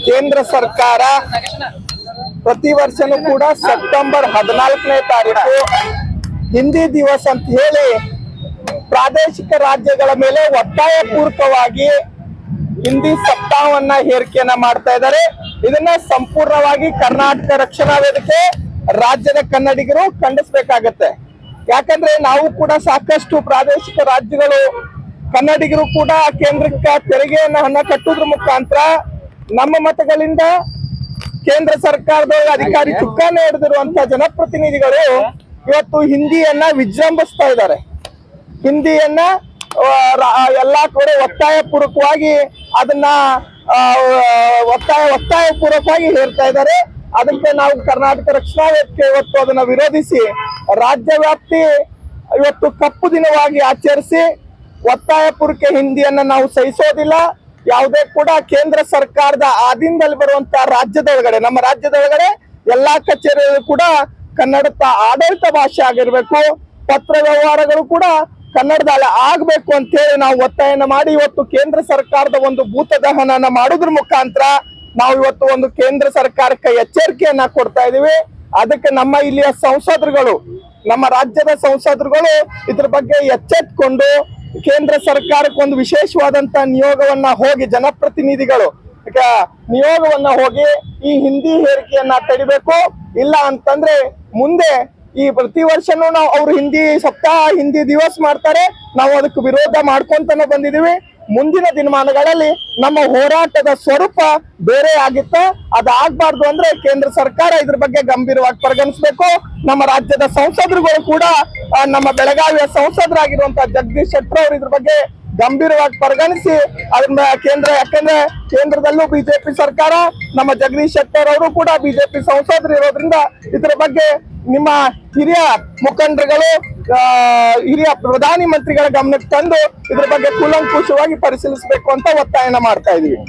ಕೇಂದ್ರ ಸರ್ಕಾರ ಪ್ರತಿ ವರ್ಷನೂ ಕೂಡ ಸೆಪ್ಟೆಂಬರ್ 14ನೇ ತಾರೀಕು ಹಿಂದಿ ದಿವಸ ಅಂತ ಹೇಳಿ ಪ್ರಾದೇಶಿಕ ರಾಜ್ಯಗಳ ಮೇಲೆ ಒತ್ತಾಯ ಪೂರ್ವಕವಾಗಿ ಹಿಂದಿ ಸಪ್ತಾಹವನ್ನ ಹೇರಿಕೆಯನ್ನ ಮಾಡ್ತಾ ಇದ್ದಾರೆ. ಇದನ್ನ ಸಂಪೂರ್ಣವಾಗಿ ಕರ್ನಾಟಕ ರಕ್ಷಣಾ ವೇದಿಕೆ ರಾಜ್ಯದ ಕನ್ನಡಿಗರು ಖಂಡಿಸಬೇಕಾಗತ್ತೆ. ಯಾಕಂದ್ರೆ ನಾವು ಕೂಡ ಸಾಕಷ್ಟು ಪ್ರಾದೇಶಿಕ ರಾಜ್ಯಗಳು ಕನ್ನಡಿಗರು ಕೂಡ ಕೇಂದ್ರಕ್ಕೆ ತೆರಿಗೆಯನ್ನ ಹಣ ಕಟ್ಟುವುದ್ರ ಮುಖಾಂತರ ನಮ್ಮ ಮತಗಳಿಂದ ಕೇಂದ್ರ ಸರ್ಕಾರದ ಅಧಿಕಾರಿ ಚುಕ್ಕಾನ ಹಿಡಿದಿರುವಂತಹ ಜನಪ್ರತಿನಿಧಿಗಳು ಇವತ್ತು ಹಿಂದಿಯನ್ನ ವಿಜೃಂಭಿಸ್ತಾ ಇದ್ದಾರೆ. ಹಿಂದಿಯನ್ನ ಎಲ್ಲಾ ಕಡೆ ಒತ್ತಾಯ ಪೂರ್ವಕವಾಗಿ ಅದನ್ನ ಒತ್ತಾಯ ಪೂರ್ವಕವಾಗಿ ಹೇರ್ತಾ ಇದ್ದಾರೆ. ಅದಕ್ಕೆ ನಾವು ಕರ್ನಾಟಕ ರಕ್ಷಣಾ ವೇದಿಕೆ ಇವತ್ತು ಅದನ್ನ ವಿರೋಧಿಸಿ ರಾಜ್ಯ ವ್ಯಾಪ್ತಿ ಇವತ್ತು ಕಪ್ಪು ದಿನವಾಗಿ ಆಚರಿಸಿ ಒತ್ತಾಯ ಪೂರ್ವಕ ಹಿಂದಿಯನ್ನ ನಾವು ಸಹಿಸೋದಿಲ್ಲ. ಯಾವುದೇ ಕೂಡ ಕೇಂದ್ರ ಸರ್ಕಾರದ ಆಧೀನದಲ್ಲಿ ಬರುವಂತಹ ರಾಜ್ಯದೊಳಗಡೆ ನಮ್ಮ ರಾಜ್ಯದೊಳಗಡೆ ಎಲ್ಲಾ ಕಚೇರಿಗಳು ಕೂಡ ಕನ್ನಡದ ಆಡಳಿತ ಭಾಷೆ ಆಗಿರ್ಬೇಕು. ಪತ್ರ ವ್ಯವಹಾರಗಳು ಕೂಡ ಕನ್ನಡದಲ್ಲಿ ಆಗ್ಬೇಕು ಅಂತ ಹೇಳಿ ನಾವು ಒತ್ತಾಯನ ಮಾಡಿ ಇವತ್ತು ಕೇಂದ್ರ ಸರ್ಕಾರದ ಒಂದು ಭೂತ ದಹನನ ಮಾಡೋದ್ರ ಮುಖಾಂತರ ನಾವು ಇವತ್ತು ಒಂದು ಕೇಂದ್ರ ಸರ್ಕಾರಕ್ಕೆ ಎಚ್ಚರಿಕೆಯನ್ನ ಕೊಡ್ತಾ ಇದೀವಿ. ಅದಕ್ಕೆ ನಮ್ಮ ಇಲ್ಲಿಯ ಸಂಸದರುಗಳು ನಮ್ಮ ರಾಜ್ಯದ ಸಂಸದರುಗಳು ಇದ್ರ ಬಗ್ಗೆ ಎಚ್ಚೆತ್ಕೊಂಡು ಕೇಂದ್ರ ಸರ್ಕಾರಕ್ಕೆ ಒಂದು ವಿಶೇಷವಾದಂತ ನಿಯೋಗವನ್ನ ಹೋಗಿ ಜನಪ್ರತಿನಿಧಿಗಳು ನಿಯೋಗವನ್ನ ಹೋಗಿ ಈ ಹಿಂದಿ ಹೇರಿಕೆಯನ್ನ ತಡಿಬೇಕು. ಇಲ್ಲ ಅಂತಂದ್ರೆ ಮುಂದೆ ಈ ಪ್ರತಿ ವರ್ಷನೂ ನಾವು ಅವ್ರು ಹಿಂದಿ ಸಪ್ತಾಹ ಹಿಂದಿ ದಿವಸ ಮಾಡ್ತಾರೆ, ನಾವು ಅದಕ್ಕೆ ವಿರೋಧ ಮಾಡ್ಕೊಂತಾನೆ ಬಂದಿದೀವಿ. ಮುಂದಿನ ದಿನಮಾನಗಳಲ್ಲಿ ನಮ್ಮ ಹೋರಾಟದ ಸ್ವರೂಪ ಬೇರೆ ಆಗಿತ್ತ. ಅದಾಗಬಾರ್ದು ಅಂದ್ರೆ ಕೇಂದ್ರ ಸರ್ಕಾರ ಇದ್ರ ಬಗ್ಗೆ ಗಂಭೀರವಾಗಿ ಪರಿಗಣಿಸಬೇಕು. ನಮ್ಮ ರಾಜ್ಯದ ಸಂಸದರುಗಳು ಕೂಡ ನಮ್ಮ ಬೆಳಗಾವಿಯ ಸಂಸದರಾಗಿರುವಂತಹ ಜಗದೀಶ್ ಶೆಟ್ಟರ್ ಅವರು ಇದ್ರ ಬಗ್ಗೆ ಗಂಭೀರವಾಗಿ ಪರಿಗಣಿಸಿ ಅದನ್ನ ಯಾಕಂದ್ರೆ ಕೇಂದ್ರದಲ್ಲೂ ಬಿಜೆಪಿ ಸರ್ಕಾರ, ನಮ್ಮ ಜಗದೀಶ್ ಶೆಟ್ಟರ್ ಅವರು ಕೂಡ ಬಿಜೆಪಿ ಸಂಸದರು ಇರೋದ್ರಿಂದ ಇದ್ರ ಬಗ್ಗೆ ನಿಮ್ಮ ಹಿರಿಯ ಮುಖಂಡರುಗಳು ಹಿರಿಯ ಪ್ರಧಾನಿ ಮಂತ್ರಿಗಳ ಗಮನಕ್ಕೆ ತಂದು ಇದ್ರ ಬಗ್ಗೆ ಕೂಲಂಕುಷವಾಗಿ ಪರಿಶೀಲಿಸಬೇಕು ಅಂತ ಒತ್ತಾಯನ ಮಾಡ್ತಾ ಇದೀವಿ.